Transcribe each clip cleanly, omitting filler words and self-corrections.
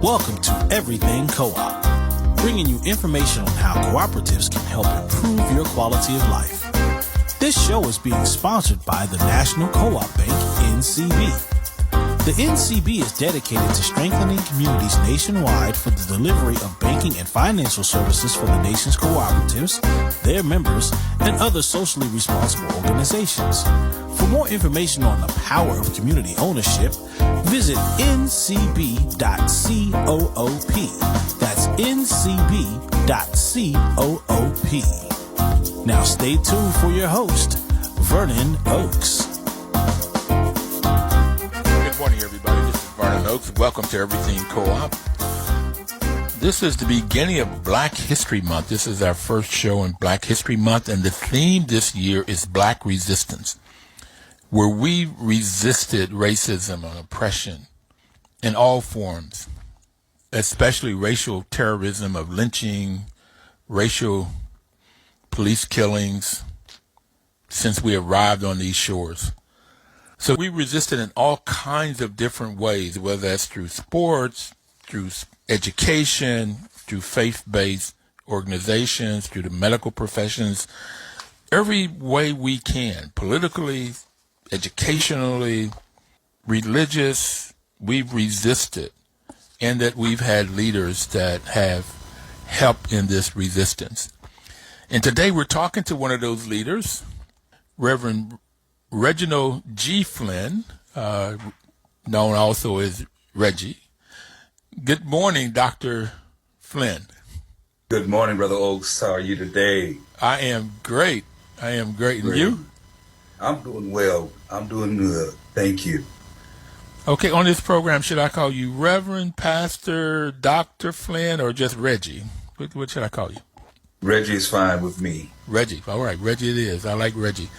Welcome to Everything Co-op, bringing you information on how cooperatives can help improve your quality of life. This show is being sponsored by the National Co-op Bank, NCB. The NCB is dedicated to strengthening communities nationwide for the delivery of banking and financial services for the nation's cooperatives, their members, and other socially responsible organizations. For more information on the power of community ownership, visit ncb.coop. That's ncb.coop. Now stay tuned for your host, Vernon Oakes. Good morning, everybody. This is Vernon Oakes. Welcome to Everything Co-op. This is the beginning of Black History Month. This is our first show in Black History Month, and the theme this year is Black Resistance, where we resisted racism and oppression in all forms, especially racial terrorism of lynching, racial police killings, since we arrived on these shores. So we resisted in all kinds of different ways, whether that's through sports, through education, through faith-based organizations, through the medical professions, every way we can, politically, educationally, religious, we've resisted, and that we've had leaders that have helped in this resistance. And today we're talking to one of those leaders, Reverend Reginald G. Flynn, known also as Reggie. Good morning, Dr. Flynn. Good morning, Brother Oakes. How are you today? I am great. And you? I'm doing well. I'm doing good. Thank you. Okay, on this program, should I call you Reverend, Pastor, Dr. Flynn, or just Reggie? What should I call you? Reggie is fine with me. Reggie. All right, Reggie it is. I like Reggie.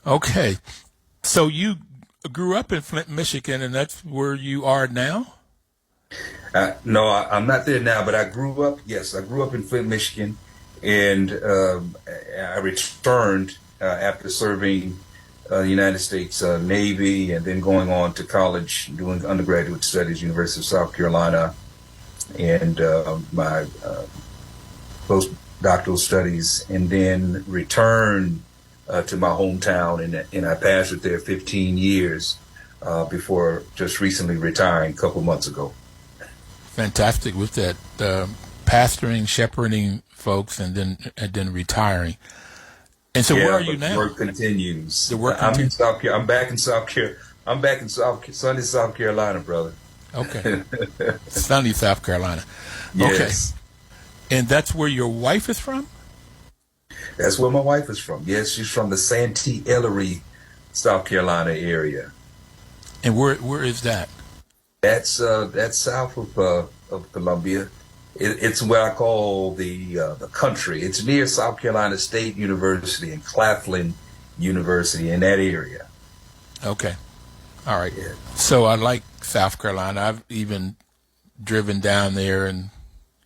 Okay. So you grew up in Flint, Michigan, and that's where you are now? No, I'm not there now, but I grew up in Flint, Michigan, and I returned after serving the United States Navy and then going on to college, doing undergraduate studies, University of South Carolina, and my postdoctoral studies, and then returned to my hometown, and I pastored there 15 years before just recently retiring a couple months ago. Fantastic with that pastoring, shepherding folks, and then retiring. And so, where are you now? The work continues. The work I'm continues. in South Carolina. I'm back in sunny South Carolina, brother. Okay, sunny South Carolina. Yes. Okay, and that's where your wife is from? That's where my wife is from. Yes, she's from the Santee Ellery, South Carolina area. And where is that? That's south of Columbia. It's what I call the country. It's near South Carolina State University and Claflin University, in that area. Okay, all right. Yeah. So I like South Carolina. I've even driven down there and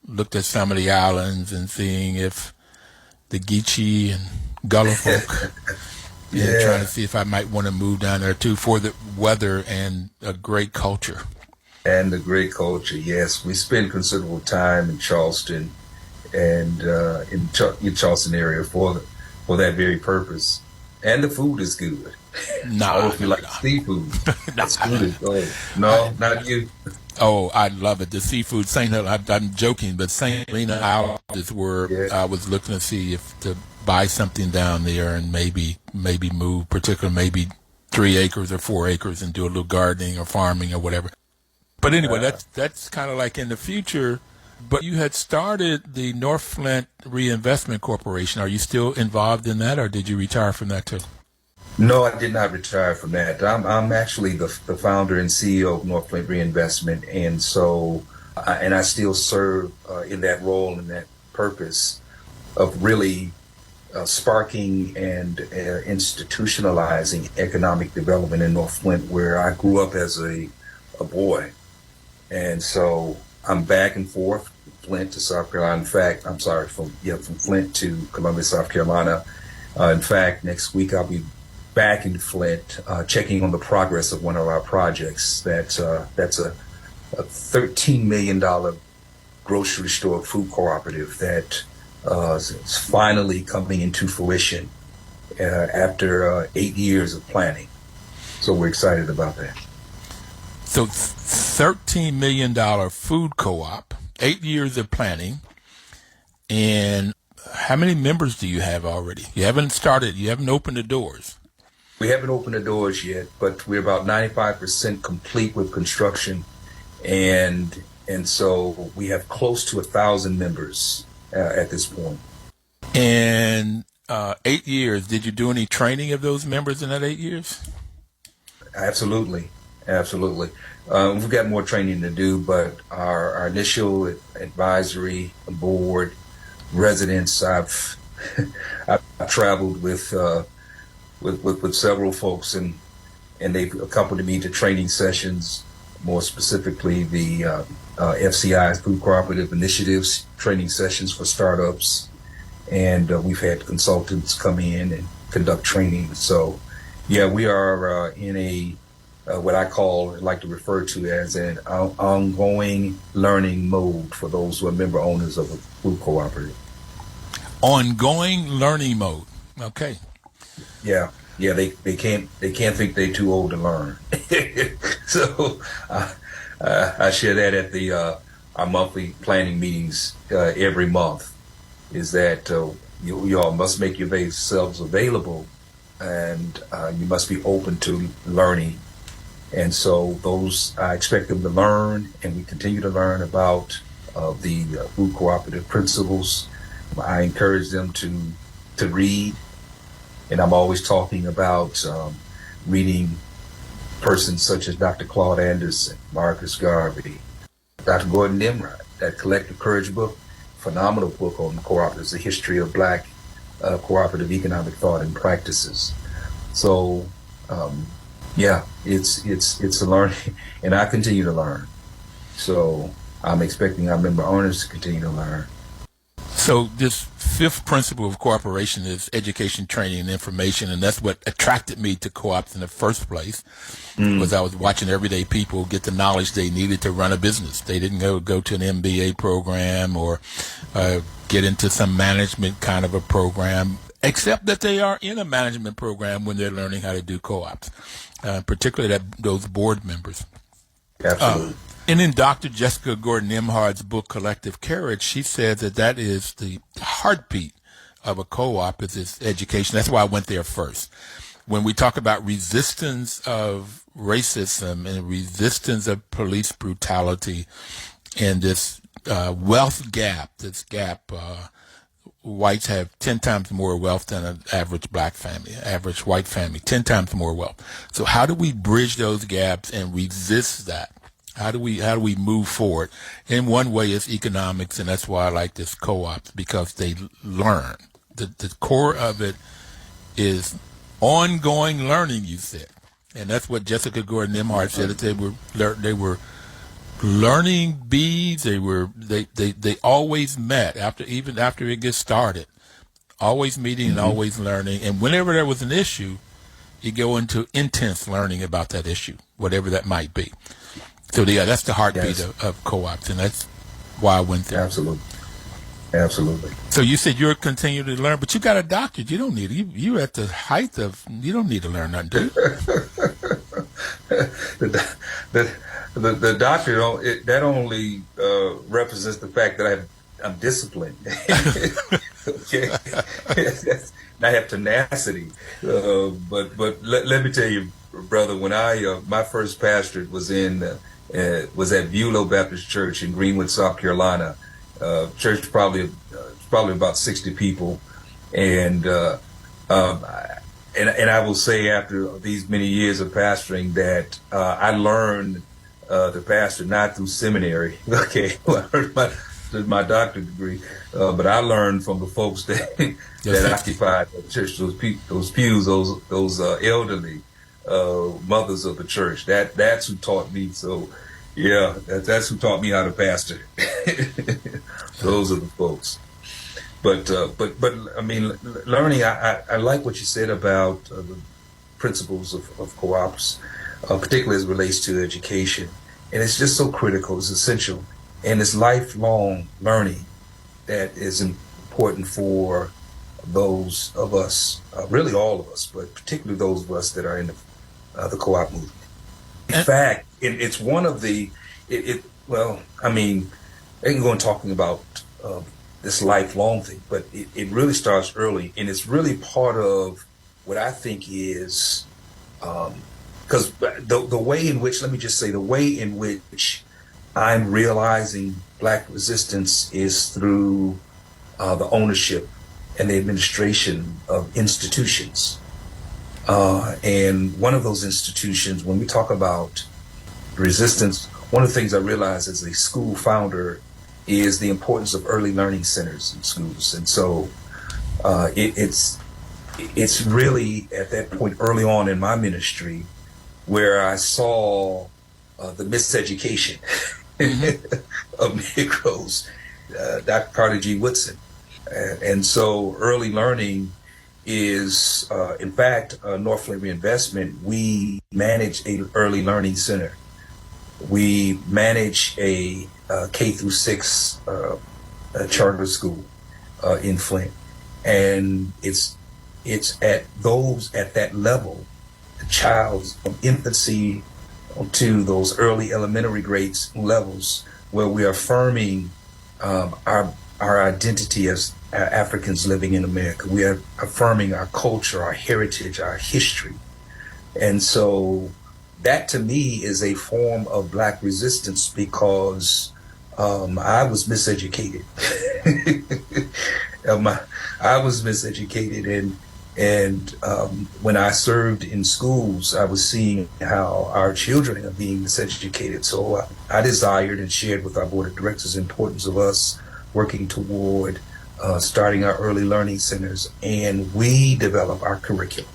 looked at some of the islands and seeing if the Geechee and Gullah folk, and trying to see if I might want to move down there too for the weather and a great culture. And the great culture, yes. We spend considerable time in Charleston and in Charleston area for that very purpose. And the food is good. No, if you like seafood, that's good. No, not you. Oh, I love it. The seafood, St. Helena, I'm joking, but St. Helena Island is where I was looking to see if to buy something down there and maybe move, particularly maybe 3 acres or 4 acres and do a little gardening or farming or whatever. But anyway, that's kind of like in the future. But you had started the North Flint Reinvestment Corporation. Are you still involved in that, or did you retire from that too? No, I did not retire from that. I'm actually the founder and CEO of North Flint Reinvestment, and so I still serve in that role and that purpose of really sparking and institutionalizing economic development in North Flint, where I grew up as a boy. And so I'm back and forth, Flint to South Carolina. In fact, from Flint to Columbia, South Carolina. In fact, next week I'll be back in Flint, checking on the progress of one of our projects. That's a a $13 million grocery store food cooperative that is finally coming into fruition after 8 years of planning. So we're excited about that. So $13 million food co-op, 8 years of planning, and how many members do you have already? You haven't started, you haven't opened the doors. We haven't opened the doors yet, but we're about 95% complete with construction, and so we have close to 1,000 members at this point. And 8 years, did you do any training of those members in that 8 years? Absolutely. We've got more training to do, but our initial advisory board residents, I've traveled with several folks, and they've accompanied me to training sessions, more specifically the FCI Food Cooperative Initiatives training sessions for startups, and we've had consultants come in and conduct training. So, yeah, we are in a what I like to refer to as an ongoing learning mode for those who are member owners of a food cooperative. Ongoing learning mode. Okay. Yeah, they can't think they're too old to learn. So I share that at our monthly planning meetings every month. Is that you all must make yourselves available, and you must be open to learning. And so I expect them to learn, and we continue to learn about the food cooperative principles. I encourage them to read, and I'm always talking about reading persons such as Dr. Claude Anderson, Marcus Garvey, Dr. Gordon Nimrod, that Collective Courage book, phenomenal book on cooperatives, the history of Black cooperative economic thought and practices. So, yeah, it's a learning, and I continue to learn. So I'm expecting our member owners to continue to learn. So this fifth principle of cooperation is education, training, and information, and that's what attracted me to co-ops in the first place. Was I was watching everyday people get the knowledge they needed to run a business. They didn't go to an MBA program or get into some management kind of a program, except that they are in a management program when they're learning how to do co-ops, particularly those board members. Absolutely. And in Dr. Jessica Gordon Nimhard's book, Collective Courage, she said that is the heartbeat of a co-op is its education. That's why I went there first. When we talk about resistance of racism and resistance of police brutality and this wealth gap, whites have 10 times more wealth than an average black family, average white family, 10 times more wealth. So how do we bridge those gaps and resist that? How do we move forward? And one way is economics, and that's why I like this co-ops, because they learn. The core of it is ongoing learning, you said. And that's what Jessica Gordon Nimhard said, that they were learning bees. They always met even after it gets started, always meeting and always learning. And whenever there was an issue, you go into intense learning about that issue, whatever that might be. So yeah, that's the heartbeat of co-ops, and that's why I went there. Absolutely. So you said you're continuing to learn, but you got a doctorate. You don't need it. You're at the height of. You don't need to learn nothing, do you? The doctorate that only represents the fact that I'm disciplined. Okay, I have tenacity. But let me tell you, brother, when my first pastorate was at Beulah Baptist Church in Greenwood, South Carolina. Church probably about 60 people, and I will say after these many years of pastoring that I learned to pastor not through seminary. Okay, I earned my doctorate degree, but I learned from the folks that occupied the church, those pews, those elderly mothers of the church. That's who taught me. So yeah, that's who taught me how to pastor. Those are the folks. But I mean, learning. I like what you said about the principles of co-ops, particularly as it relates to education. And it's just so critical, it's essential. And it's lifelong learning that is important for those of us, really all of us, but particularly those of us that are in the co-op movement. In fact, it's one of the, well, I mean, they can go on talking about this lifelong thing, but it really starts early, and it's really part of what I think is, because the way in which, let me just say, the way in which I'm realizing Black resistance is through the ownership and the administration of institutions. And one of those institutions, when we talk about resistance, one of the things I realized as a school founder is the importance of early learning centers in schools. And so it's really at that point early on in my ministry where I saw the miseducation of Negroes, Dr. Carter G. Woodson. And so early learning is, in fact, North Flint Reinvestment, we manage a early learning center. We manage a K through 6 charter school in Flint. And it's at that level, the child's from infancy to those early elementary grades levels, where we are affirming our identity as Africans living in America. We are affirming our culture, our heritage, our history. And so that to me is a form of Black resistance, because I was miseducated. I was miseducated, and when I served in schools, I was seeing how our children are being miseducated. So I desired and shared with our board of directors the importance of us working toward starting our early learning centers, and we develop our curriculum.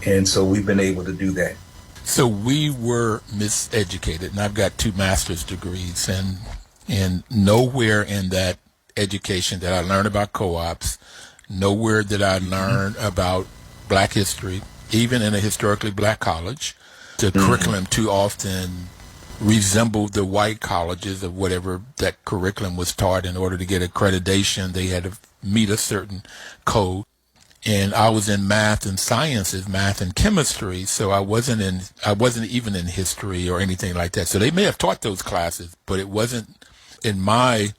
And so we've been able to do that. So we were miseducated, and I've got 2 master's degrees, and nowhere in that education that I learned about co-ops, nowhere did I learn about Black history, even in a historically Black college. The curriculum too often resembled the white colleges of whatever that curriculum was taught. In order to get accreditation, they had to meet a certain code. And I was in math and sciences, math and chemistry, so I wasn't even in history or anything like that. So they may have taught those classes, but it wasn't in my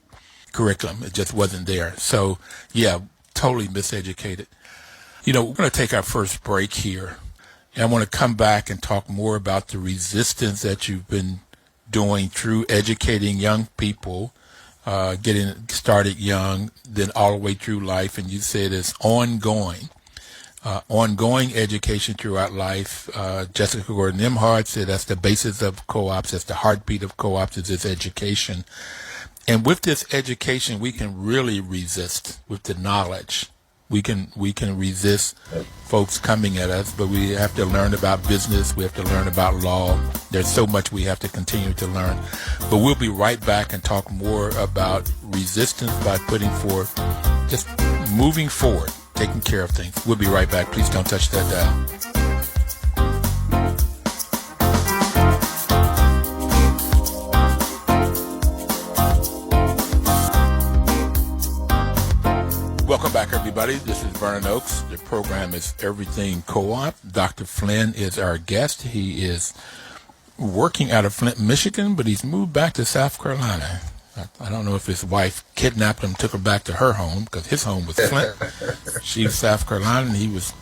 curriculum. It just wasn't there. So yeah, totally miseducated. We're going to take our first break here. And I want to come back and talk more about the resistance that you've been doing through educating young people, getting started young, then all the way through life. And you said it's ongoing education throughout life. Jessica Gordon-Nimhard said that's the basis of co-ops, that's the heartbeat of co-ops, is this education. And with this education, we can really resist with the knowledge. We can resist folks coming at us, but we have to learn about business. We have to learn about law. There's so much we have to continue to learn. But we'll be right back and talk more about resistance by putting forth, just moving forward, taking care of things. We'll be right back. Please don't touch that dial. Welcome back, everybody. This is Vernon Oakes. The program is Everything Co-op. Dr. Flynn is our guest. He is working out of Flint, Michigan, but he's moved back to South Carolina. I don't know if his wife kidnapped him, took him back to her home, because his home was Flint. She was South Carolina, and he was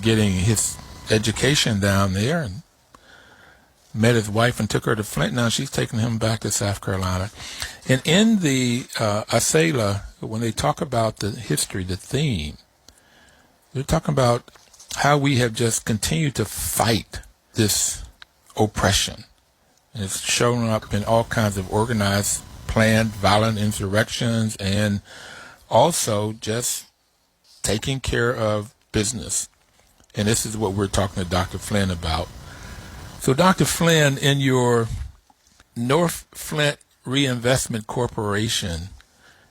getting his education down there, and met his wife and took her to Flint. Now she's taking him back to South Carolina. And in the Asela, when they talk about the history, the theme, they're talking about how we have just continued to fight this oppression. And it's shown up in all kinds of organized, planned, violent insurrections, and also just taking care of business. And this is what we're talking to Dr. Flynn about. So, Dr. Flynn, in your North Flint Reinvestment Corporation,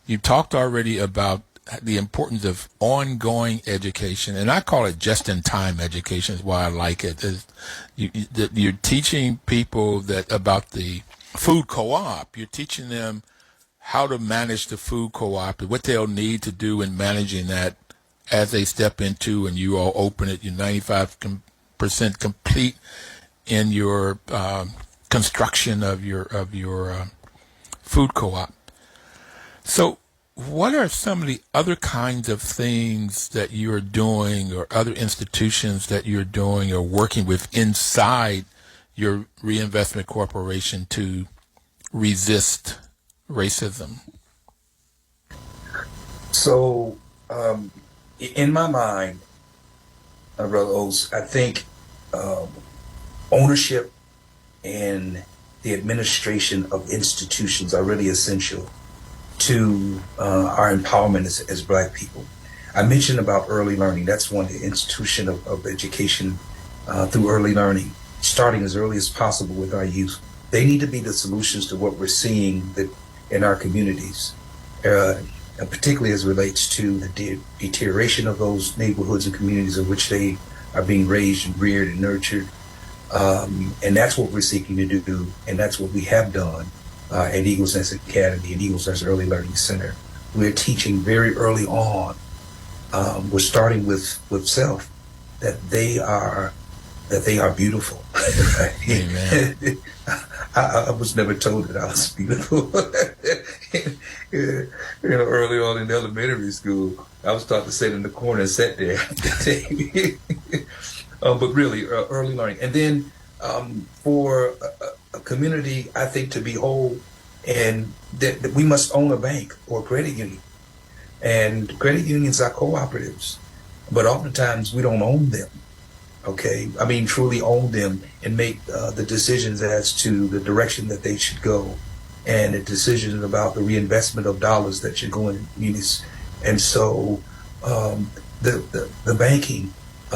you talked already about the importance of ongoing education, and I call it just-in-time education. Is why I like it. Is you're teaching people that about the food co-op. You're teaching them how to manage the food co-op, what they'll need to do in managing that as they step into, and you all open it. You're 95% complete in your construction of your food co-op. So what are some of the other kinds of things that you're doing, or other institutions that you're doing or working with inside your Reinvestment Corporation to resist racism? So, in my mind, Brother Oates, I think ownership and the administration of institutions are really essential to our empowerment as Black people. I mentioned about early learning. That's one institution of education through early learning, starting as early as possible with our youth. They need to be the solutions to what we're seeing in our communities, particularly as it relates to the deterioration of those neighborhoods and communities in which they are being raised and reared and nurtured. And that's what we're seeking to do, and that's what we have done at Eagles Nest Academy and Eagles Nest Early Learning Center. We're teaching very early on. We're starting with self, that they are beautiful. Amen. I was never told that I was beautiful. Early on in elementary school, I was taught to sit in the corner and sit there. But really, early learning. And then for a community, I think, to be whole, and that we must own a bank or a credit union. And credit unions are cooperatives, but oftentimes we don't own them. Okay, I mean, truly own them and make the decisions as to the direction that they should go, and the decisions about the reinvestment of dollars that should go in communities. And so the banking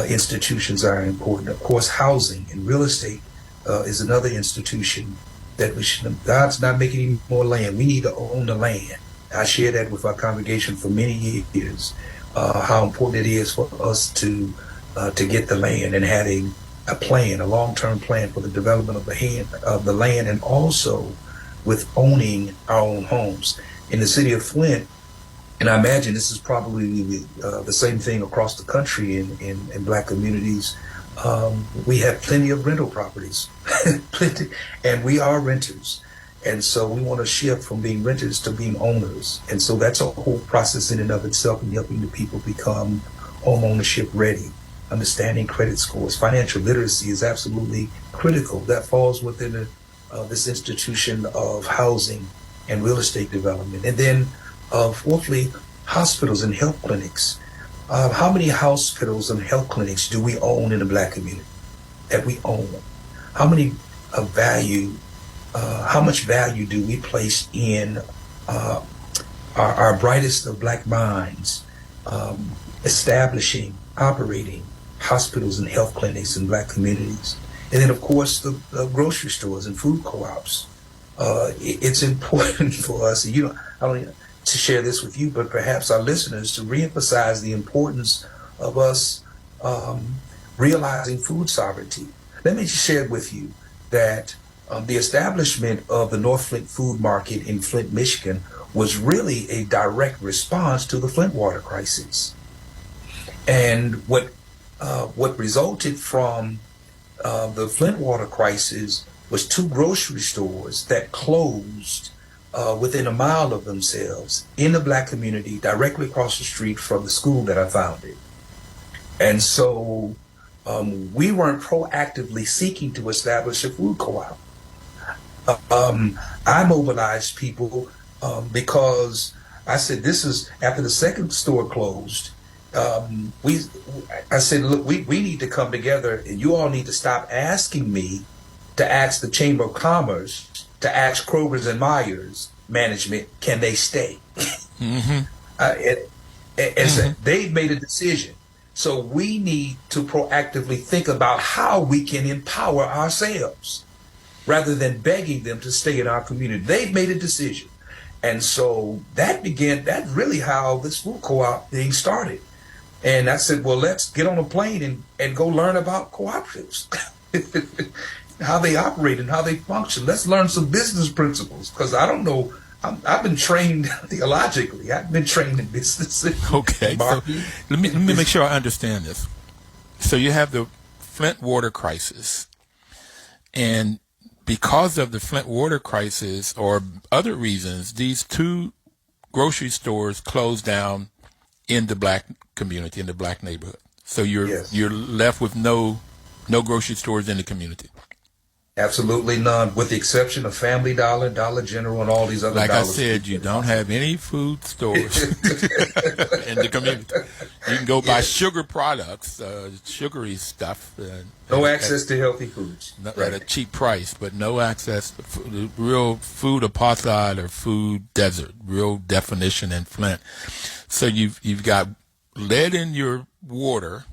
institutions are important. Of course, housing and real estate is another institution that we should. God's not making any more land. We need to own the land. I share that with our congregation for many years, how important it is for us to get the land, and having a plan, a long-term plan for the development of the land, and also with owning our own homes. In the city of Flint, and I imagine this is probably the same thing across the country in Black communities, we have plenty of rental properties, plenty, and we are renters. And so we want to shift from being renters to being owners. And so that's a whole process in and of itself, in helping the people become home ownership ready. Understanding credit scores, financial literacy is absolutely critical. That falls within this institution of housing and real estate development. And then, fourthly, hospitals and health clinics. How many hospitals and health clinics do we own in the Black community that we own? How many how much value do we place in our brightest of Black minds establishing, operating hospitals and health clinics in Black communities? And then, of course, the grocery stores and food co-ops. It's important for us, I don't need to share this with you, but perhaps our listeners, to reemphasize the importance of us realizing food sovereignty. Let me just share with you that the establishment of the North Flint Food Market in Flint, Michigan, was really a direct response to the Flint water crisis. And what resulted from the Flint water crisis was 2 grocery stores that closed within a mile of themselves in the Black community, directly across the street from the school that I founded. And so we weren't proactively seeking to establish a food co-op. I mobilized people because I said, this is after the second store closed. I said, look, we need to come together, and you all need to stop asking me to ask the Chamber of Commerce, to ask Kroger's and Myers management, can they stay? Mm-hmm. And they've made a decision. So we need to proactively think about how we can empower ourselves rather than begging them to stay in our community. They've made a decision. And so that's really how this food co-op thing started. And I said, well, let's get on a plane and go learn about cooperatives, how they operate and how they function. Let's learn some business principles, because I don't know. I've been trained theologically. I've been trained in business. Okay, so let me make sure I understand this. So you have the Flint water crisis, and because of the Flint water crisis or other reasons, these 2 grocery stores closed down in the black community, in the black neighborhood. So you're left with no grocery stores in the community. Absolutely none, with the exception of Family Dollar, Dollar General, and all these other. Like I said, you don't have any food stores in the community. You can go buy sugar products, sugary stuff. No access to healthy foods. At a cheap price, but no access to real food apartheid or food desert, real definition in Flint. So you've got lead in your water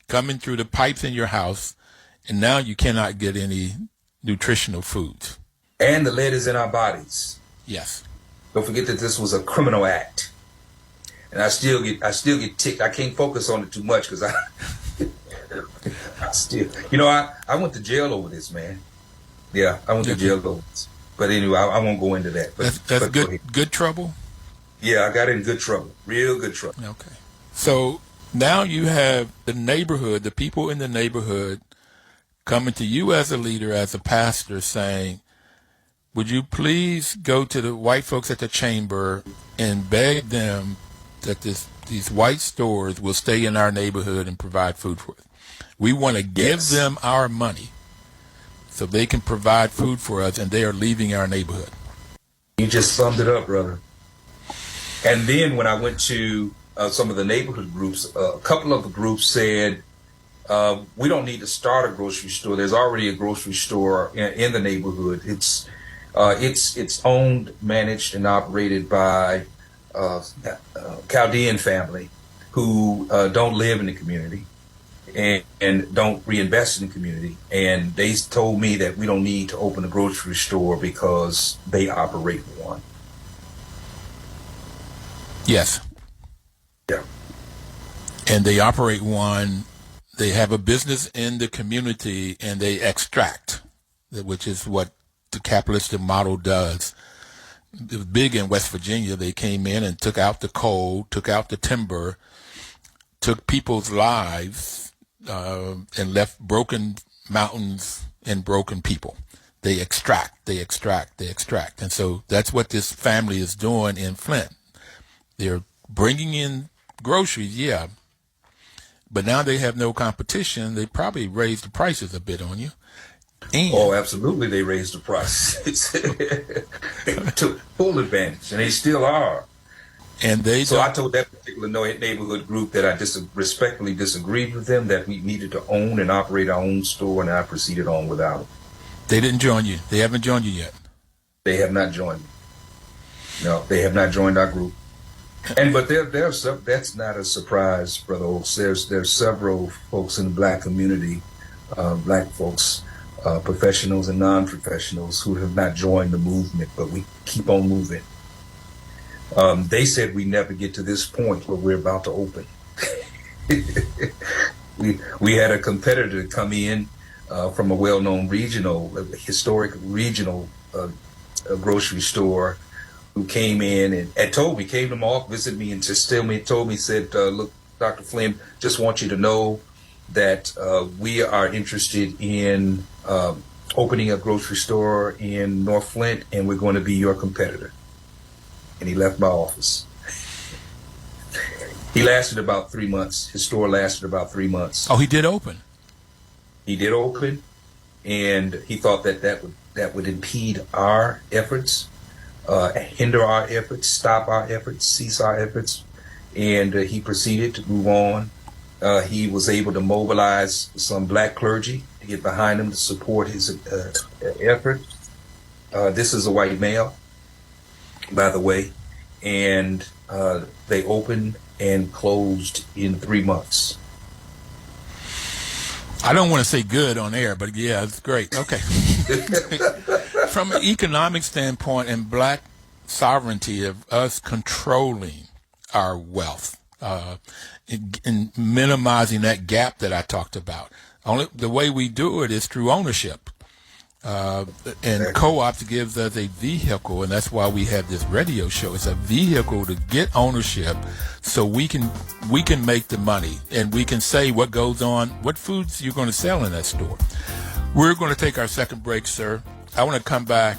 coming through the pipes in your house, and now you cannot get any nutritional foods. And the lead is in our bodies. Yes. Don't forget that this was a criminal act. And I still get ticked. I can't focus on it too much because I went to jail over this, man. Yeah, I went to jail over this. But anyway, I won't go into that. That's good trouble? Yeah, I got in good trouble. Real good trouble. Okay. So now you have the neighborhood, the people in the neighborhood coming to you as a leader, as a pastor, saying, would you please go to the white folks at the chamber and beg them that these white stores will stay in our neighborhood and provide food for us. We want to give them our money so they can provide food for us, and they are leaving our neighborhood. You just summed it up, brother. And then when I went to some of the neighborhood groups, a couple of the groups said, we don't need to start a grocery store. There's already a grocery store in the neighborhood. It's owned, managed, and operated by Chaldean family who don't live in the community and don't reinvest in the community. And they told me that we don't need to open a grocery store because they operate one. Yes. Yeah. And they operate one. They have a business in the community and they extract, which is what the capitalistic model does. It was big in West Virginia. They came in and took out the coal, took out the timber, took people's lives, and left broken mountains and broken people. They extract. And so that's what this family is doing in Flint. They're bringing in groceries, yeah, but now they have no competition. They probably raised the prices a bit on you. And absolutely, they raised the price. They took full advantage, and they still are. And I told that particular neighborhood group that I respectfully disagreed with them, that we needed to own and operate our own store, and I proceeded on without them. They didn't join you. They haven't joined you yet. They have not joined me. No, they have not joined our group. But that's not a surprise, Brother Oaks. There's several folks in the black community, black folks, professionals and non-professionals, who have not joined the movement, but we keep on moving. They said we never get to this point where we're about to open. We had a competitor come in from a well-known historic regional grocery store, who came in and came to my office, visited me, and just told me, said, look, Dr. Flynn, just want you to know that we are interested in opening a grocery store in North Flint, and we're going to be your competitor. And he left my office. He lasted about 3 months. His store lasted about 3 months. Oh, he did open? He did open, and he thought that would impede our efforts, hinder our efforts, stop our efforts, cease our efforts. And he proceeded to move on. He was able to mobilize some black clergy to get behind him to support his effort. This is a white male, by the way. And they opened and closed in 3 months. I don't want to say good on air, but yeah, it's great. Okay. From an economic standpoint, and black sovereignty of us controlling our wealth, and minimizing that gap that I talked about. Only the way we do it is through ownership. And co-ops gives us a vehicle, and that's why we have this radio show. It's a vehicle to get ownership, so we can make the money, and we can say what goes on, what foods you're going to sell in that store. We're going to take our second break, sir. I want to come back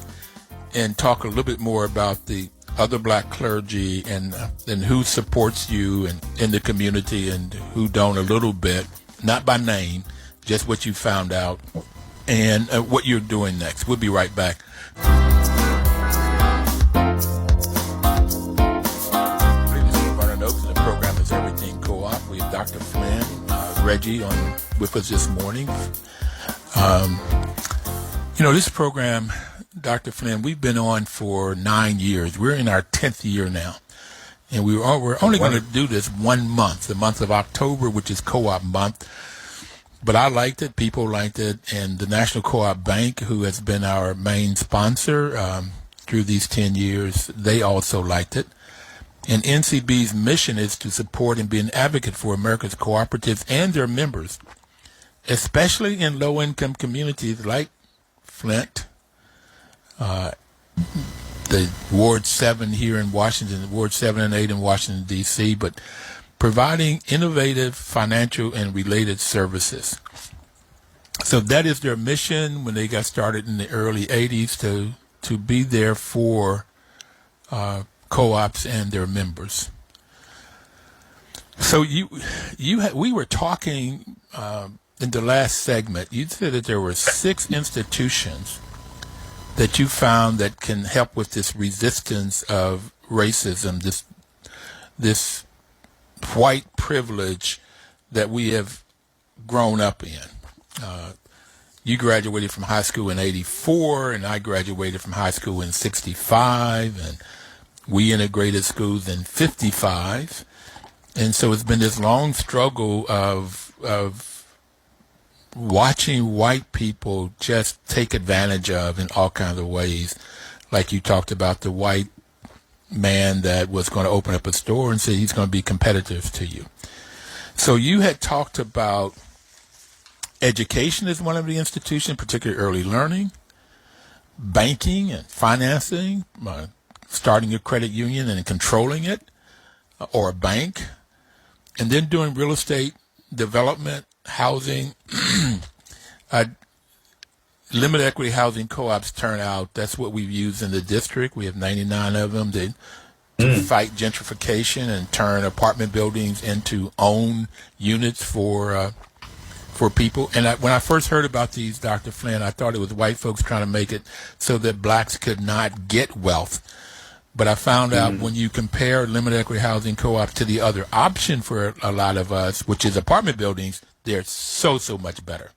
and talk a little bit more about the other black clergy and who supports you and in the community and who don't a little bit, not by name, just what you found out. And what you're doing next. We'll be right back. This is Vernon Oaks, and the program is Everything Co-op. We have Dr. Flynn, Reggie on with us this morning. This program, Dr. Flynn, we've been on for 9 years. We're in our 10th year now. And we're only going to do this 1 month, the month of October, which is Co-op month. But I liked it, people liked it, and the National Co-op Bank, who has been our main sponsor through these 10 years, they also liked it. And NCB's mission is to support and be an advocate for America's cooperatives and their members, especially in low-income communities like Flint, the Ward 7 here in Washington, Ward 7 and 8 in Washington, D.C., but providing innovative financial and related services. So that is their mission when they got started in the early 80s to be there for co-ops and their members. So we were talking in the last segment, you said that there were 6 institutions that you found that can help with this resistance of racism, this white privilege that we have grown up in. You graduated from high school in 84, and I graduated from high school in 65, and we integrated schools in 55. And so it's been this long struggle of watching white people just take advantage of in all kinds of ways. Like you talked about the white man that was going to open up a store and say he's going to be competitive to you. So you had talked about education as one of the institutions, particularly early learning, banking and financing, starting a credit union and controlling it, or a bank, and then doing real estate development, housing, limited equity housing co-ops turn out. That's what we've used in the district. We have 99 of them to fight gentrification and turn apartment buildings into own units for people. And when I first heard about these, Dr. Flynn, I thought it was white folks trying to make it so that blacks could not get wealth. But I found out when you compare limited equity housing co-ops to the other option for a lot of us, which is apartment buildings, they're so much better.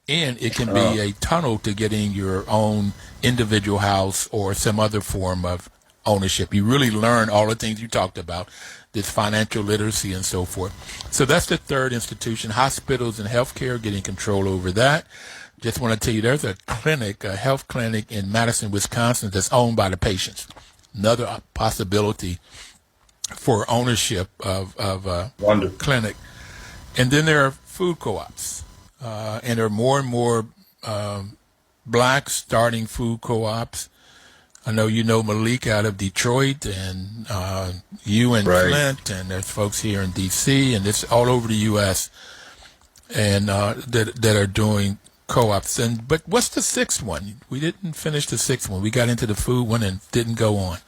And it can be a tunnel to getting your own individual house or some other form of ownership. You really learn all the things you talked about, this financial literacy and so forth. So that's the third institution. Hospitals and healthcare, getting control over that. Just want to tell you, there's a clinic, a health clinic in Madison, Wisconsin that's owned by the patients. Another possibility for ownership of a clinic. And then there are food co-ops. And there are more and more blacks starting food co-ops. I know you know Malik out of Detroit, and you in Flint, and there's folks here in D.C., and it's all over the U.S. and that are doing co-ops. But what's the sixth one? We didn't finish the sixth one. We got into the food one and didn't go on.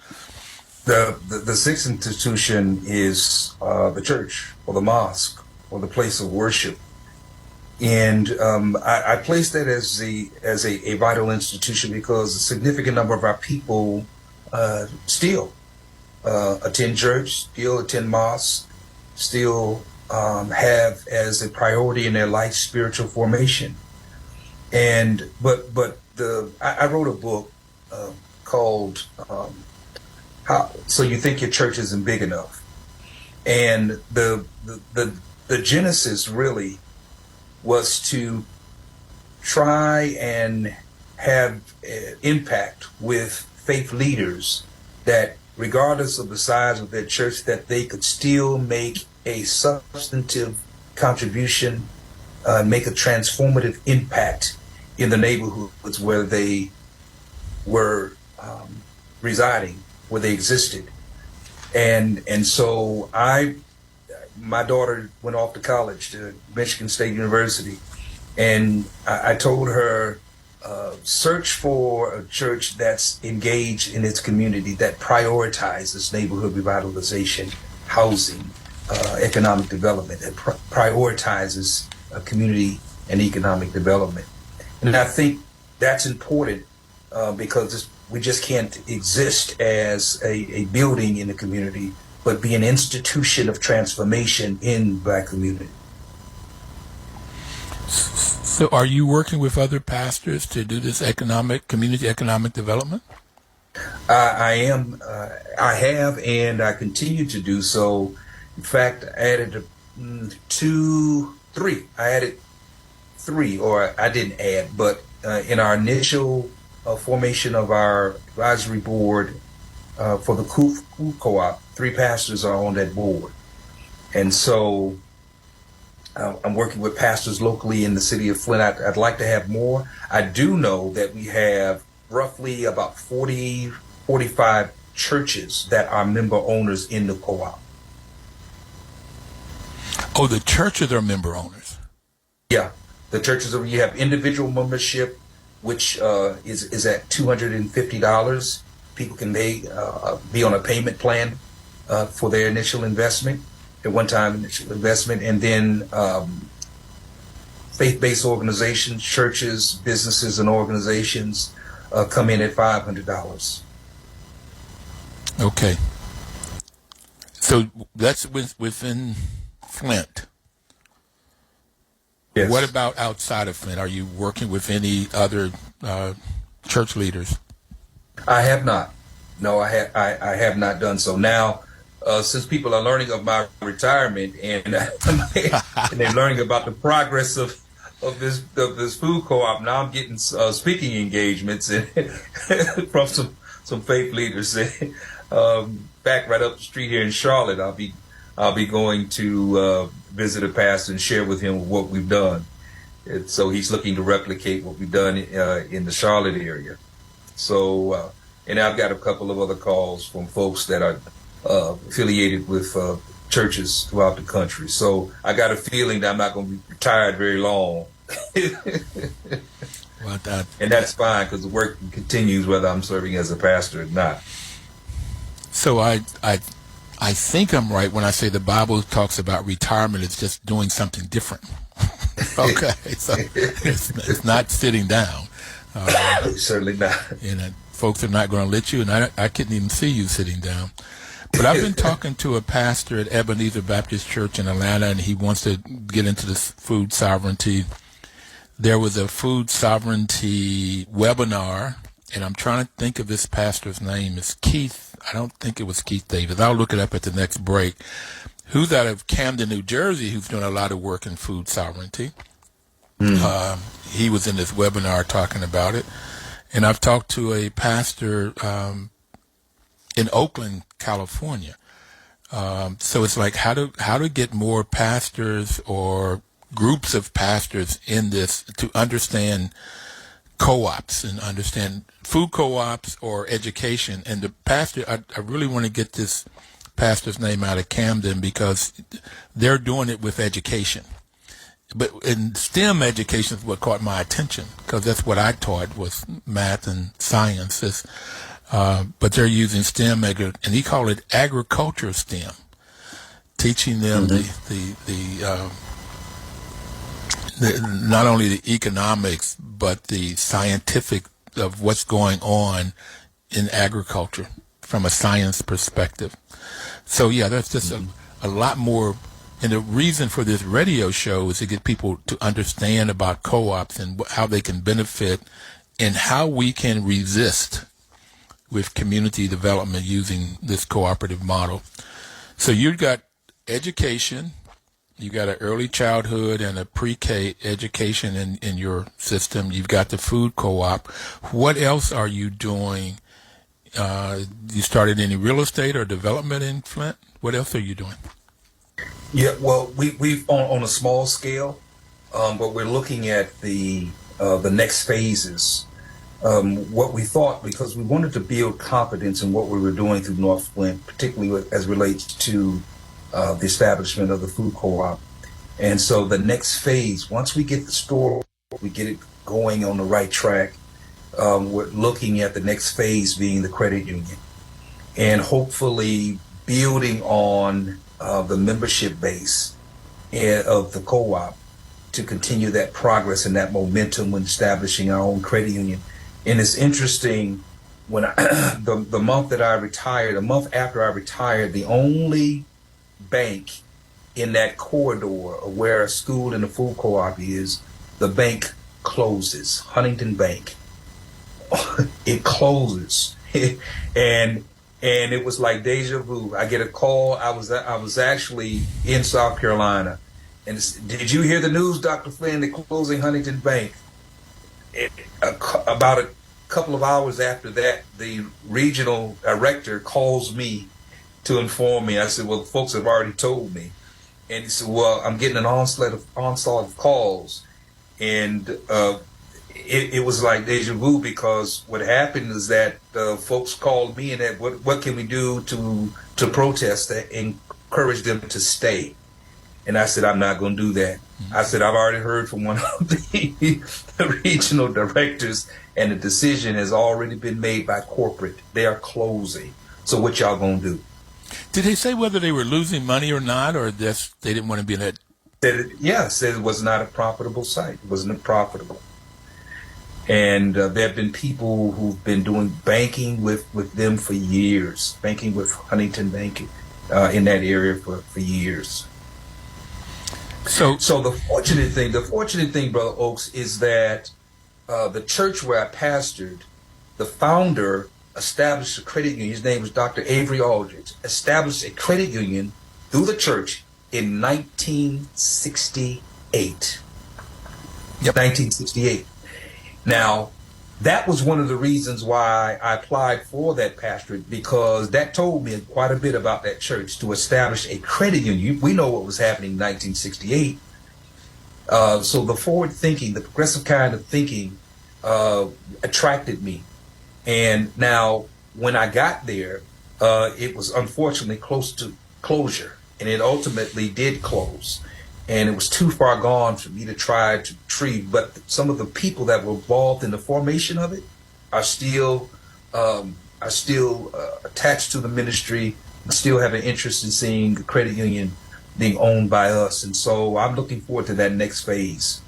The sixth institution is the church or the mosque or the place of worship. And I place that as a vital institution because a significant number of our people still attend church, still attend mosque, still have as a priority in their life spiritual formation. And but I wrote a book called So You Think Your Church Isn't Big Enough, and the genesis really was to try and have impact with faith leaders that regardless of the size of their church, that they could still make a substantive contribution, make a transformative impact in the neighborhoods where they were residing, where they existed. And so my daughter went off to college to Michigan State University, and I told her, search for a church that's engaged in its community, that prioritizes neighborhood revitalization, housing, economic development, that prioritizes community and economic development. And I think that's important because we just can't exist as a building in the community, but be an institution of transformation in Black community. So are you working with other pastors to do this community economic development? I am. I have, and I continue to do so. In fact, I added three. I added three, or I didn't add, but in our initial formation of our advisory board for the food co-op, 3 pastors are on that board. And so I'm working with pastors locally in the city of Flint. I'd like to have more. I do know that we have roughly about 45 churches that are member owners in the co-op. Oh, the churches are member owners? Yeah. The churches, you have individual membership, which is at $250. People can be on a payment plan for their initial investment, at one-time initial investment, and then faith-based organizations, churches, businesses, and organizations come in at $500. Okay. So that's within Flint. Yes. What about outside of Flint? Are you working with any other church leaders? I have not. No, I have not done so. Now, since people are learning of my retirement and they're learning about the progress of this food co-op, now I'm getting speaking engagements from some faith leaders. Back right up the street here in Charlotte, I'll be going to visit a pastor and share with him what we've done. And so he's looking to replicate what we've done in the Charlotte area. So, and I've got a couple of other calls from folks that are affiliated with churches throughout the country. So I got a feeling that I'm not going to be retired very long. Well, and that's fine because the work continues whether I'm serving as a pastor or not. So I think I'm right when I say the Bible talks about retirement as just doing something different. Okay, so it's not sitting down. Certainly not. Folks are not going to let you, and I couldn't even see you sitting down. But I've been talking to a pastor at Ebenezer Baptist Church in Atlanta, and he wants to get into this food sovereignty. There was a food sovereignty webinar, and I'm trying to think of this pastor's name. It's Keith. I don't think it was Keith Davis. I'll look it up at the next break. Who's out of Camden, New Jersey, who's doing a lot of work in food sovereignty. He was in this webinar talking about it. And I've talked to a pastor in Oakland, California. So it's like how to get more pastors or groups of pastors in this to understand co-ops and understand food co-ops or education. And the pastor, I really want to get this pastor's name out of Camden because they're doing it with education. But in STEM education is what caught my attention because that's what I taught was math and sciences. But they're using STEM, and he called it agriculture STEM, teaching them the not only the economics but the scientific of what's going on in agriculture from a science perspective. So yeah, that's just a lot more. And the reason for this radio show is to get people to understand about co-ops and how they can benefit and how we can resist with community development using this cooperative model. So you've got education, you got an early childhood and a pre-K education in your system. You've got the food co-op. What else are you doing You started any real estate or development in Flint? What else are you doing? Yeah, well, we've on a small scale, but we're looking at the next phases. What we thought, because we wanted to build confidence in what we were doing through North Flint, particularly as relates to the establishment of the food co-op. And so the next phase, once we get the store, we get it going on the right track, we're looking at the next phase being the credit union, and hopefully building on the membership base of the co-op to continue that progress and that momentum when establishing our own credit union. And it's interesting, when the month that I retired, a month after I retired, the only bank in that corridor of where a school and a food co-op is, the bank closes. Huntington Bank. It closes. and it was like deja vu. I get a call. I was actually in South Carolina, and did you hear the news, Dr. Flynn? They're closing Huntington Bank. About a couple of hours after that, the regional director calls me to inform me. I said, well, folks have already told me. And he said, well, I'm getting an onslaught of calls. And it was like deja vu, because what happened is that folks called me and said, what can we do to protest and encourage them to stay? And I said, I'm not going to do that. I said, I've already heard from one of the regional directors, and the decision has already been made by corporate. They are closing. So what y'all going to do? Did they say whether they were losing money or not, or just they didn't want to be in that? Said it was not a profitable site. It wasn't profitable. And there have been people who've been doing banking with them for years, banking with Huntington Bank in that area for years. So the fortunate thing, Brother Oaks, is that the church where I pastored, the founder established a credit union. His name was Dr. Avery Aldridge. Established a credit union through the church in 1968. Yep. 1968. Now, that was one of the reasons why I applied for that pastorate, because that told me quite a bit about that church, to establish a credit union. We know what was happening in 1968. So the forward thinking, the progressive kind of thinking attracted me. And now when I got there, it was unfortunately close to closure, and it ultimately did close. And it was too far gone for me to try to retrieve. But some of the people that were involved in the formation of it are still attached to the ministry, and still have an interest in seeing the credit union being owned by us. And so I'm looking forward to that next phase.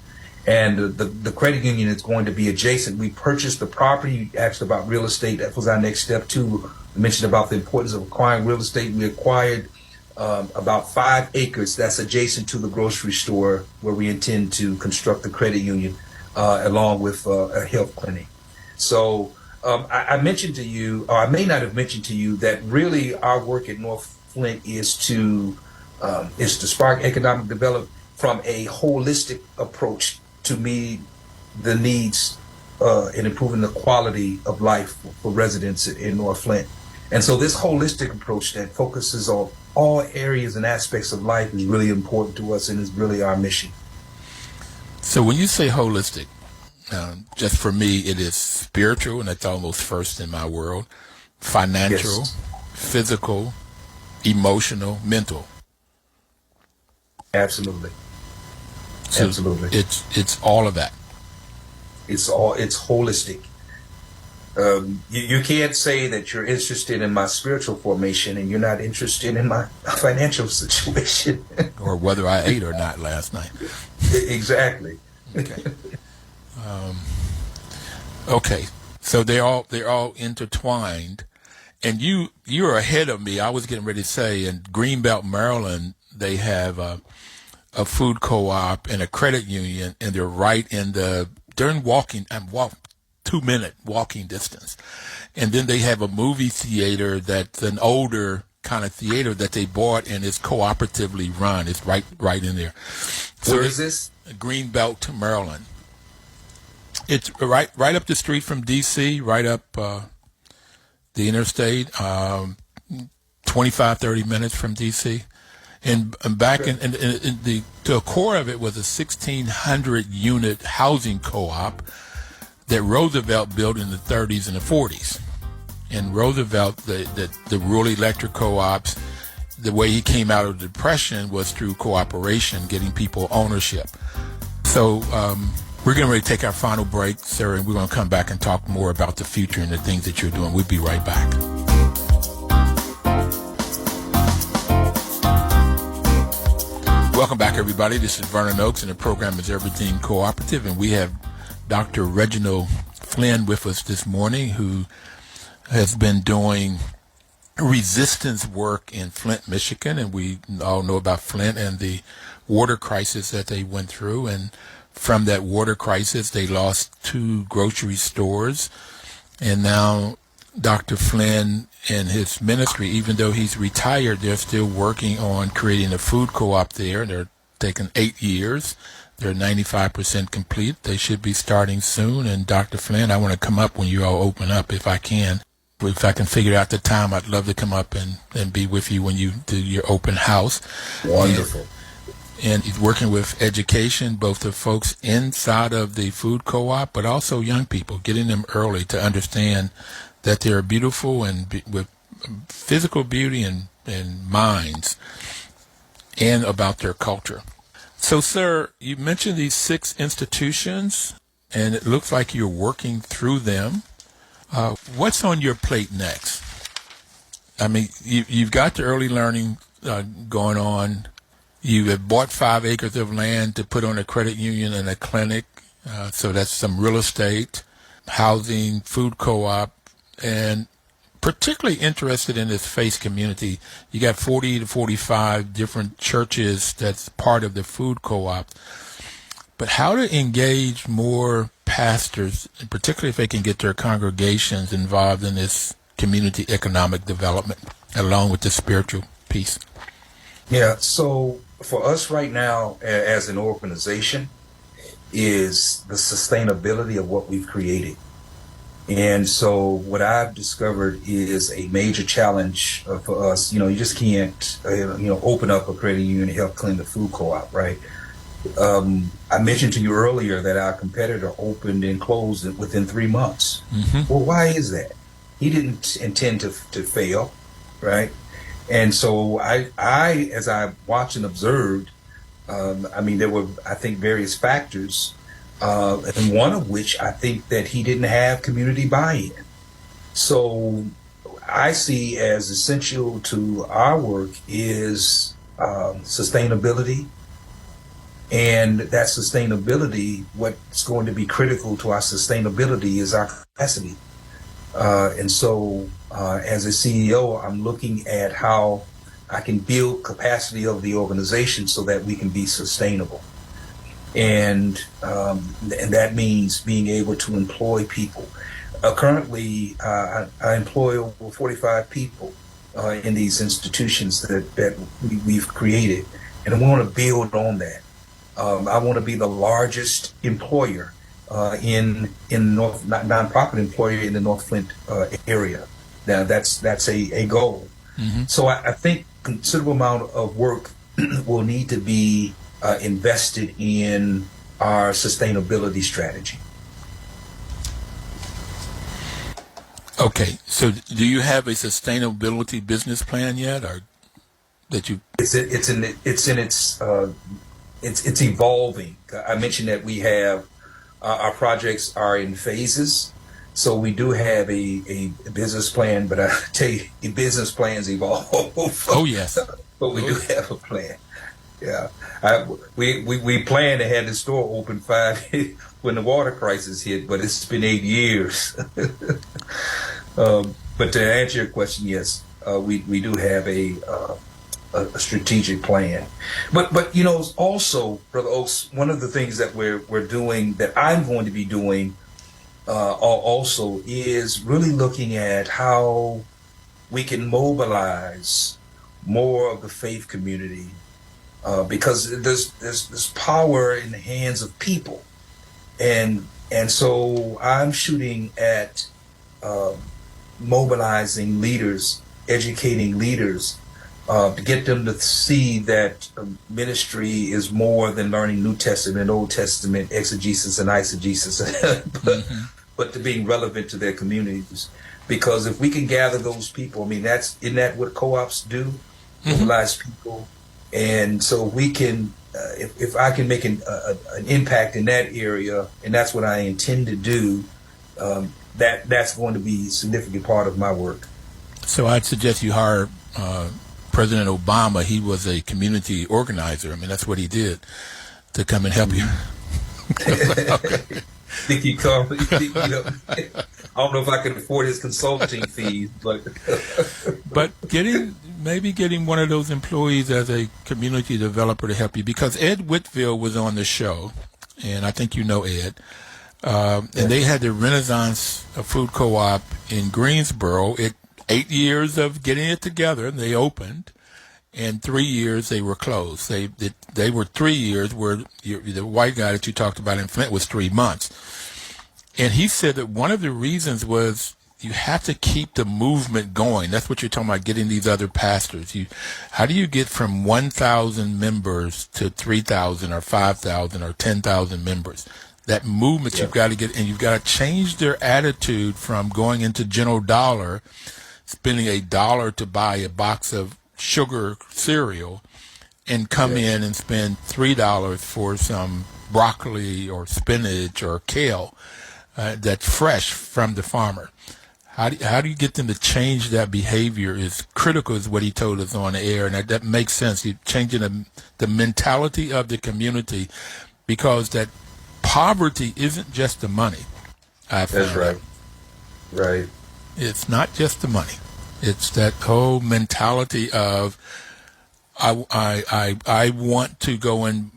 And the credit union is going to be adjacent. We purchased the property. You asked about real estate. That was our next step too. I mentioned about the importance of acquiring real estate. We acquired about 5 acres that's adjacent to the grocery store, where we intend to construct the credit union, along with a health clinic. So I mentioned to you, or I may not have mentioned to you, that really our work at North Flint is to spark economic development from a holistic approach to meet the needs and improving the quality of life for residents in North Flint. And so this holistic approach that focuses on all areas and aspects of life is really important to us, and is really our mission. So when you say holistic, just for me, it is spiritual, and that's almost first in my world, financial, yes, physical, emotional, mental. Absolutely. So absolutely. It's all of that. It's holistic. You can't say that you're interested in my spiritual formation and you're not interested in my financial situation. Or whether I ate or not last night. Exactly. Okay. Okay. So they're all intertwined, and you're ahead of me. I was getting ready to say, in Greenbelt, Maryland, they have a food co-op and a credit union, and they're right in they're in 2-minute walking distance. And then they have a movie theater that's an older kind of theater that they bought, and it's cooperatively run. It's right in there. So where is this? Greenbelt, Maryland. It's right up the street from D.C., right up the interstate, 25, 30 minutes from D.C. And back in the core of it was a 1,600 unit housing co-op that Roosevelt built in the 30s and the 40s. And Roosevelt, the rural electric co-ops, the way he came out of the Depression was through cooperation, getting people ownership. So we're getting ready to take our final break, Sarah, and we're going to come back and talk more about the future and the things that you're doing. We'll be right back. Welcome back, everybody. This is Vernon Oakes, and the program is Everything Cooperative, and we have Dr. Reginald Flynn with us this morning, who has been doing resistance work in Flint, Michigan, and we all know about Flint and the water crisis that they went through. And from that water crisis, they lost 2 grocery stores. And now Dr. Flynn and his ministry, even though he's retired, they're still working on creating a food co-op there. They're taking 8 years. They're 95% complete. They should be starting soon. And Dr. Flynn, I want to come up when you all open up if I can. If I can figure out the time, I'd love to come up and be with you when you do your open house. Wonderful. And he's working with education, both the folks inside of the food co-op, but also young people, getting them early to understand that they're beautiful and with physical beauty and minds, and about their culture. So, sir, you mentioned these 6 institutions, and it looks like you're working through them. What's on your plate next? I mean, you've got the early learning going on. You have bought 5 acres of land to put on a credit union and a clinic. So that's some real estate, housing, food co-op, and particularly interested in this faith community. You got 40 to 45 different churches that's part of the food co-op. But how to engage more pastors, particularly if they can get their congregations involved in this community economic development, along with the spiritual piece? Yeah, so for us right now as an organization is the sustainability of what we've created. And so what I've discovered is a major challenge for us. You just can't, open up a credit union and help clean the food co-op, right? I mentioned to you earlier that our competitor opened and closed within 3 months. Mm-hmm. Well, why is that? He didn't intend to fail, right? And so I as I watched and observed, there were, I think, various factors, and one of which I think that he didn't have community buy-in. So I see as essential to our work is sustainability. And that sustainability, what's going to be critical to our sustainability is our capacity. And so as a CEO, I'm looking at how I can build capacity of the organization so that we can be sustainable. And that means being able to employ people. Currently, I employ over 45 people in these institutions that we've created. And I want to build on that. I want to be the largest employer in nonprofit employer in the North Flint area. Now that's a goal. Mm-hmm. So I think considerable amount of work will need to be invested in our sustainability strategy. Okay, so do you have a sustainability business plan yet, or that you? It's evolving. I mentioned that we have our projects are in phases, so we do have a business plan. But I tell you, the business plans evolve. Oh yes, but we do have a plan. Yeah, we planned to have the store open 5 when the water crisis hit, but it's been 8 years. But to answer your question, yes, we do have a strategic plan. But also, Brother Oakes, one of the things that we're doing, that I'm going to be doing also, is really looking at how we can mobilize more of the faith community, because there's power in the hands of people, and so I'm shooting at mobilizing leaders, educating leaders, to get them to see that ministry is more than learning New Testament, Old Testament, exegesis and eisegesis, but to being relevant to their communities. Because if we can gather those people, I mean, isn't that what co-ops do? Mobilize people. And so we can, if I can make an impact in that area, and that's what I intend to do, that's going to be a significant part of my work. So I'd suggest you hire President Obama. He was a community organizer. I mean, that's what he did to come and help you. Think he come? I don't know if I can afford his consulting fees, but maybe getting one of those employees as a community developer to help you, because Ed Whitfield was on the show, and I think you know Ed. And they had the Renaissance Food Co-op in Greensboro. 8 years of getting it together, they opened, and 3 years they were closed. They were 3 years where the white guy that you talked about in Flint was 3 months. And he said that one of the reasons was you have to keep the movement going. That's what you're talking about, getting these other pastors. How do you get from 1,000 members to 3,000 or 5,000 or 10,000 members? That movement you've got to get, and you've got to change their attitude from going into General Dollar, spending $1 to buy a box of sugar cereal, and come in and spend $3 for some broccoli or spinach or kale that's fresh from the farmer. How do you get them to change that behavior is critical, is what he told us on the air, and that makes sense. You're changing the mentality of the community, because that poverty isn't just the money. That's right. Right. It's not just the money. It's that whole mentality of I want to go and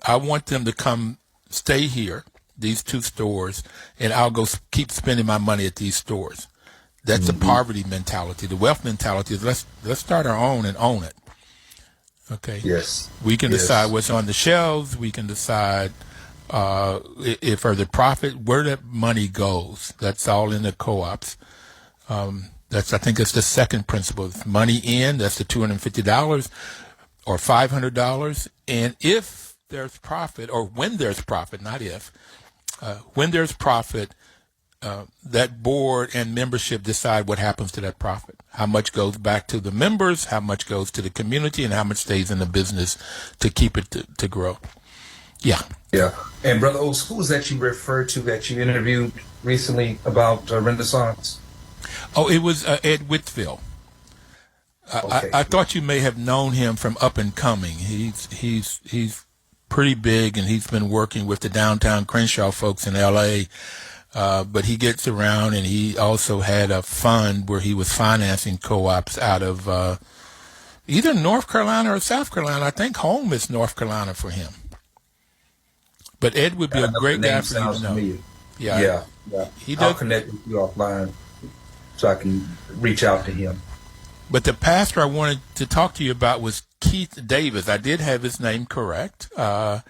I want them to come stay here, these 2 stores, and I'll go keep spending my money at these stores. That's the poverty mentality. The wealth mentality is let's start our own and own it. Okay. Yes. We can decide what's on the shelves. We can decide if for the profit, where that money goes. That's all in the co-ops. I think it's the second principle. It's money in, that's the $250 or $500. And if there's profit, or when there's profit, not if, when there's profit, that board and membership decide what happens to that profit. How much goes back to the members, how much goes to the community, and how much stays in the business to keep it to grow. Yeah. Yeah. And Brother Oaks, who was that you referred to that you interviewed recently about Renaissance? Oh, it was Ed Whitfield. I thought you may have known him from Up and Coming. He's pretty big, and he's been working with the downtown Crenshaw folks in L.A., but he gets around, and he also had a fund where he was financing co-ops out of either North Carolina or South Carolina. I think home is North Carolina for him. But Ed would be a great guy for you to know. Yeah. I'll connect with you offline so I can reach out to him. But the pastor I wanted to talk to you about was Keith Davis. I did have his name correct. And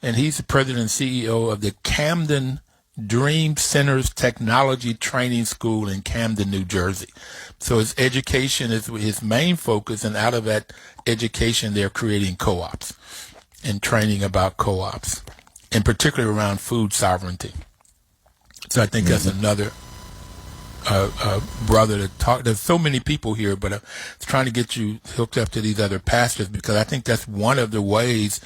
he's the president and CEO of the Camden Dream Centers Technology Training School in Camden, New Jersey. So his education is his main focus, and out of that education, they're creating co-ops and training about co-ops, and particularly around food sovereignty. So I think that's another brother to talk. There's so many people here, but I'm trying to get you hooked up to these other pastors, because I think that's one of the ways,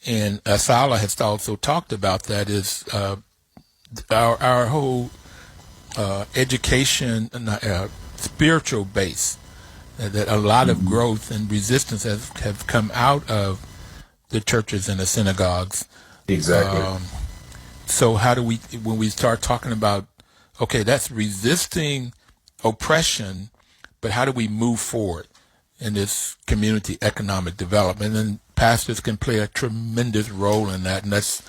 and Asala has also talked about that, is our whole education, spiritual base, that a lot of growth and resistance have come out of the churches and the synagogues. Exactly. So how do we, when we start talking about, okay, that's resisting oppression, but how do we move forward in this community economic development? And pastors can play a tremendous role in that, and that's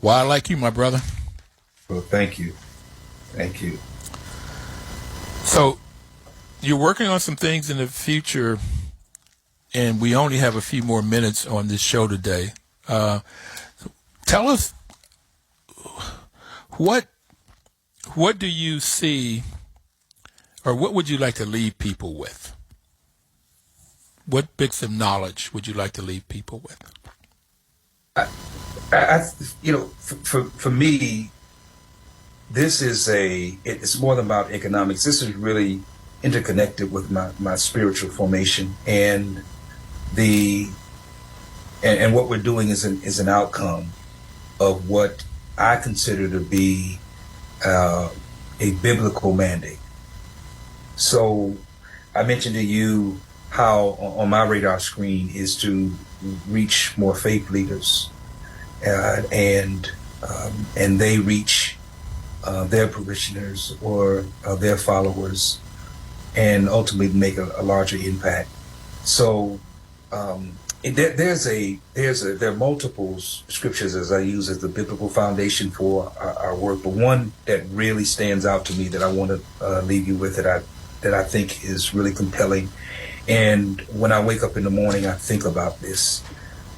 why I like you, my brother. Well, thank you. Thank you. So you're working on some things in the future, and we only have a few more minutes on this show today. Tell us, what do you see, Or what would you like to leave people with? What bits of knowledge would you like to leave people with? For me, this is it's more than about economics. This is really interconnected with my spiritual formation, and what we're doing is an outcome of what I consider to be a biblical mandate. So I mentioned to you how on my radar screen is to reach more faith leaders, and they reach their parishioners or their followers, and ultimately make a larger impact. So there are multiple scriptures as I use as the biblical foundation for our work, but one that really stands out to me that I want to leave you with, that I think is really compelling. And when I wake up in the morning, I think about this.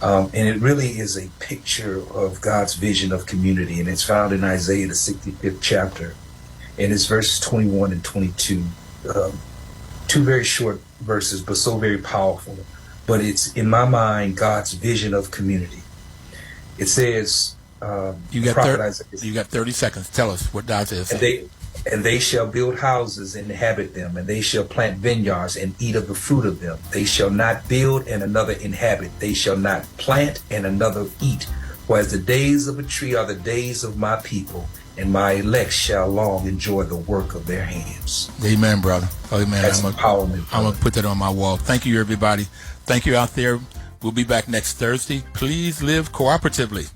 And it really is a picture of God's vision of community. And it's found in Isaiah, the 65th chapter. And it's verses 21 and 22. Two very short verses, but so very powerful. But it's, in my mind, God's vision of community. It says, you got 30 seconds. Tell us what God says. And they shall build houses and inhabit them, and they shall plant vineyards and eat of the fruit of them. They shall not build and another inhabit. They shall not plant and another eat. For as the days of a tree are the days of my people, and my elect shall long enjoy the work of their hands. Amen, brother. Amen. That's empowerment. I'm going to put that on my wall. Thank you, everybody. Thank you out there. We'll be back next Thursday. Please live cooperatively.